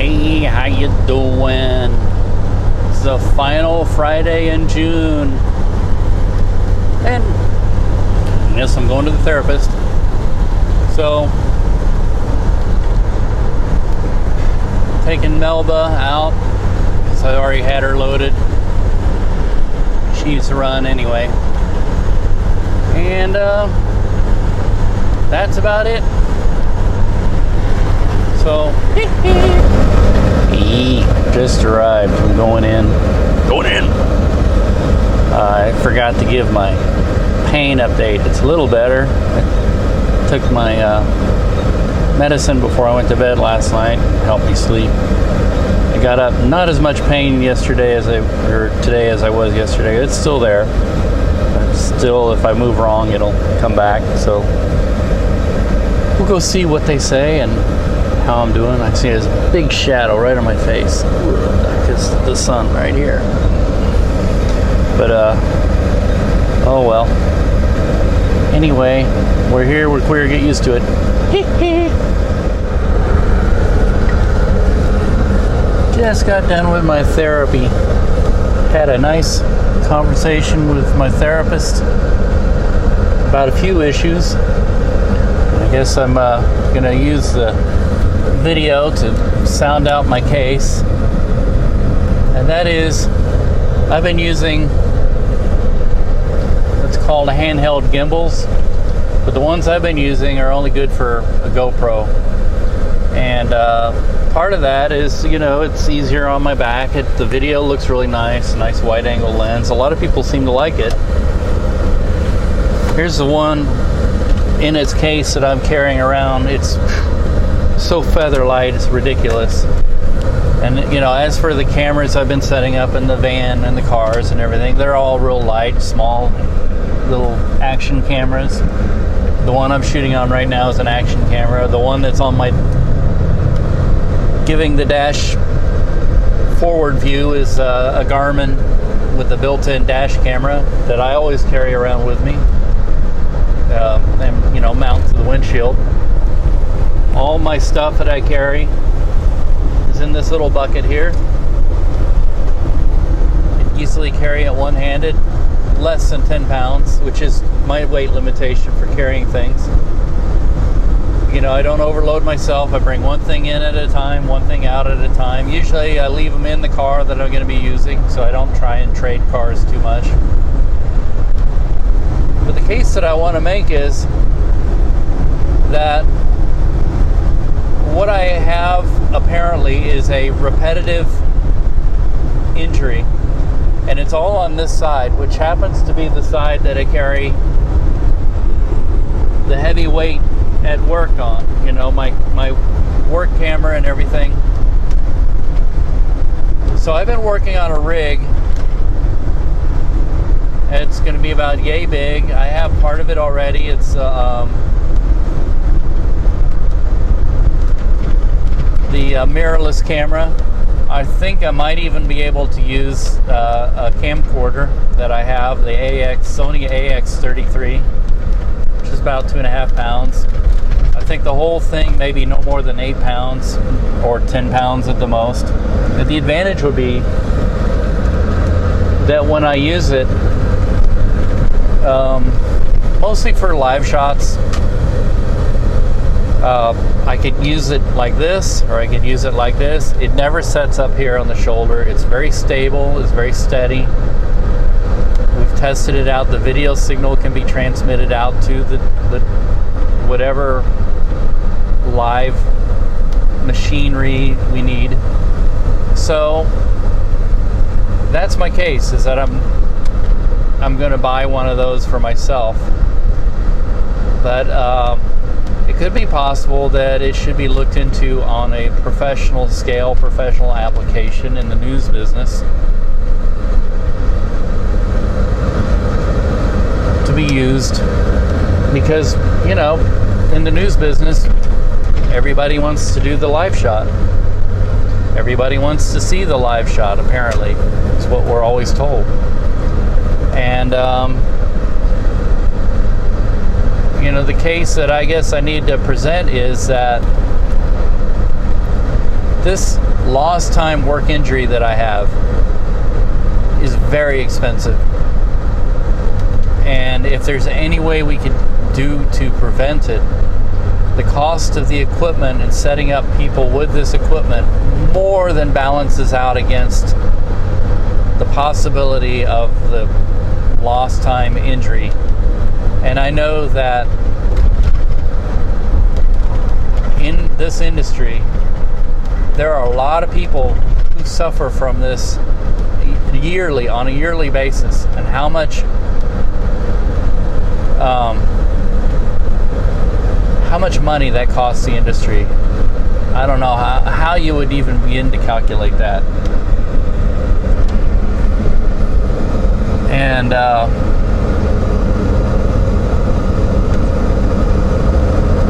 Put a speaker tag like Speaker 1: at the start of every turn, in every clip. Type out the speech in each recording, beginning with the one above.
Speaker 1: Hey, how you doing? It's the final Friday in June. And yes, I'm going to the therapist. So, taking Melba out, because I already had her loaded. She needs to run anyway. And that's about it. So, just arrived. I'm going in. I forgot to give my pain update. It's a little better. I took my medicine before I went to bed last night. Helped me sleep. I got up. Not as much pain yesterday today as I was yesterday. It's still there. Still, if I move wrong, it'll come back. So we'll go see what they say and how I'm doing. I see this big shadow right on my face because the sun right here. But oh well. Anyway, we're here. We're queer. Get used to it. Just got done with my therapy. Had a nice conversation with my therapist about a few issues. I guess I'm gonna use the video to sound out my case, and that is I've been using what's called handheld gimbals, but the ones I've been using are only good for a GoPro, and part of that is, it's easier on my back. The video looks really nice wide angle lens. A lot of people seem to like it. Here's the one in its case that I'm carrying around. It's so feather light, it's ridiculous. And as for the cameras I've been setting up in the van and the cars and everything, they're all real light, small little action cameras. The one I'm shooting on right now is an action camera. The one that's on my giving the dash forward view is a Garmin with a built-in dash camera that I always carry around with me, and mount to the windshield. All my stuff that I carry is in this little bucket here. I can easily carry it one-handed, less than 10 pounds, which is my weight limitation for carrying things. I don't overload myself. I bring one thing in at a time, one thing out at a time. Usually I leave them in the car that I'm going to be using, so I don't try and trade cars too much. But the case that I want to make is that what I have apparently is a repetitive injury, and it's all on this side, which happens to be the side that I carry the heavy weight at work on, my work camera and everything. So I've been working on a rig. It's going to be about yay big. I have part of it already. It's the mirrorless camera. I think I might even be able to use a camcorder that I have, the Sony AX33, which is about 2.5 pounds. I think the whole thing maybe no more than 8 pounds or 10 pounds at the most. But the advantage would be that when I use it, mostly for live shots, I could use it like this, or I could use it like this. It never sets up here on the shoulder. It's very stable, it's very steady. We've tested it out. The video signal can be transmitted out to the whatever live machinery we need. So that's my case, is that I'm going to buy one of those for myself. But it could be possible that it should be looked into on a professional scale, professional application in the news business, to be used, because in the news business everybody wants to do the live shot. Everybody wants to see the live shot, apparently. It's what we're always told. And the case that I guess I need to present is that This lost time work injury that I have is very expensive. And if there's any way we could do to prevent it, the cost of the equipment and setting up people with this equipment more than balances out against the possibility of the lost time injury. And I know that in this industry, there are a lot of people who suffer from this yearly, on a yearly basis, and how much money that costs the industry. I don't know how you would even begin to calculate that. And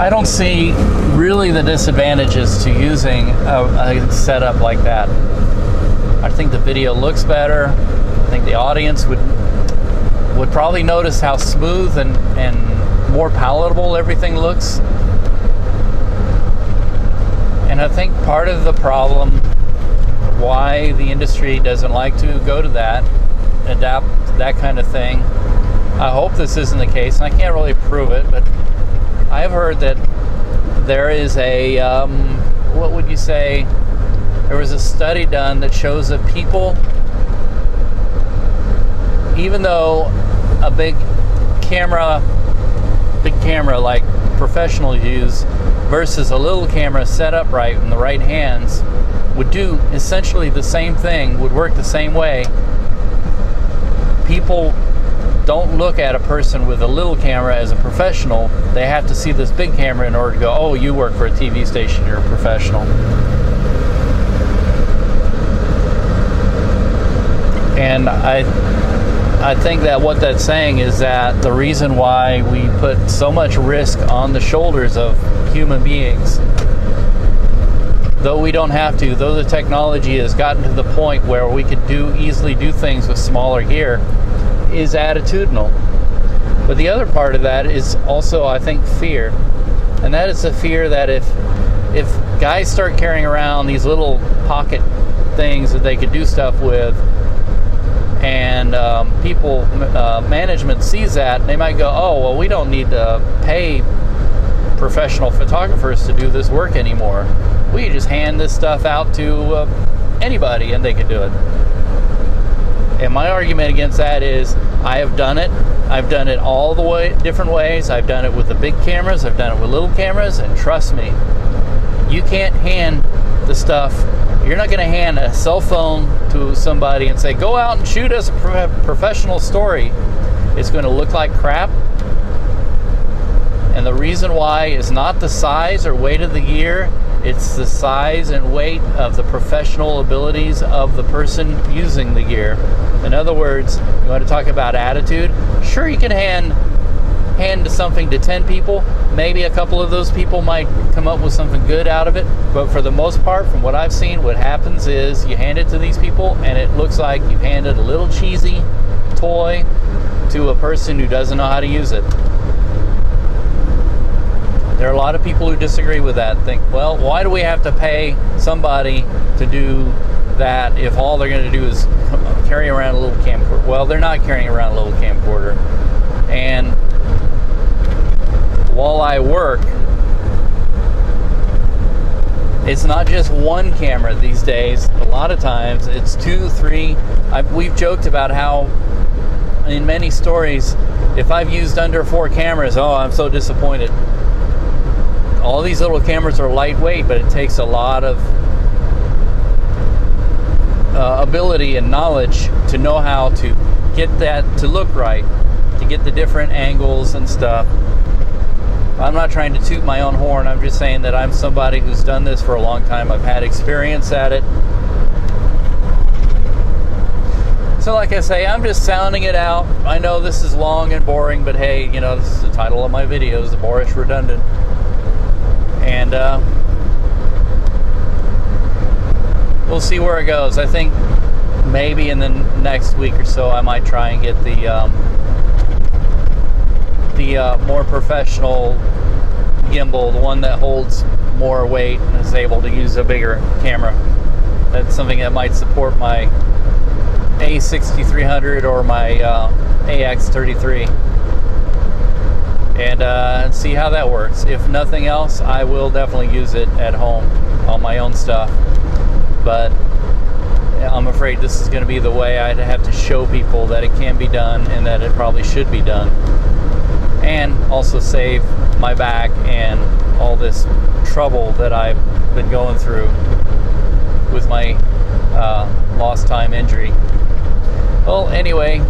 Speaker 1: I don't see really the disadvantages to using a setup like that. I think the video looks better. I think the audience would probably notice how smooth and more palatable everything looks. And I think part of the problem why the industry doesn't like to go to that, adapt to that kind of thing, I hope this isn't the case, and I can't really prove it, but I've heard that there is a, what would you say, there was a study done that shows that people, even though a big camera like professionals use versus a little camera set up right in the right hands would do essentially the same thing, would work the same way. People don't look at a person with a little camera as a professional. They have to see this big camera in order to go, oh, you work for a TV station, you're a professional. And I think that what that's saying is that the reason why we put so much risk on the shoulders of human beings, though we don't have to, though the technology has gotten to the point where we could easily do things with smaller gear, is attitudinal. But the other part of that is also, I think, fear. And that is the fear that if guys start carrying around these little pocket things that they could do stuff with, and management sees that, they might go, oh, well, we don't need to pay professional photographers to do this work anymore. We just hand this stuff out to anybody and they can do it. And my argument against that is, I have done it. I've done it all the way, different ways. I've done it with the big cameras. I've done it with little cameras. And trust me, you can't hand the stuff. You're not going to hand a cell phone to somebody and say, go out and shoot us a professional story. It's going to look like crap. And the reason why is not the size or weight of the gear. It's the size and weight of the professional abilities of the person using the gear. In other words, you want to talk about attitude? Sure, you can hand something to 10 people. Maybe a couple of those people might come up with something good out of it. But for the most part, from what I've seen, what happens is you hand it to these people and it looks like you handed a little cheesy toy to a person who doesn't know how to use it. There are a lot of people who disagree with that, think, well, why do we have to pay somebody to do that if all they're going to do is carry around a little camcorder? Well, they're not carrying around a little camcorder. And while I work, it's not just one camera these days. A lot of times it's 2, 3. We've joked about how in many stories, if I've used under 4 cameras, oh, I'm so disappointed. All these little cameras are lightweight, but it takes a lot of ability and knowledge to know how to get that to look right, to get the different angles and stuff. I'm not trying to toot my own horn. I'm just saying that I'm somebody who's done this for a long time. I've had experience at it. So like I say, I'm just sounding it out. I know this is long and boring, but hey, you know, this is the title of my videos, the Boorish Redundant. And we'll see where it goes. I think maybe in the next week or so I might try and get the more professional gimbal, the one that holds more weight and is able to use a bigger camera. That's something that might support my A6300 or my AX33, and see how that works. If nothing else, I will definitely use it at home on my own stuff, but I'm afraid this is going to be the way I'd have to show people that it can be done and that it probably should be done, and also save my back and all this trouble that I've been going through with my lost time injury. Well, anyway,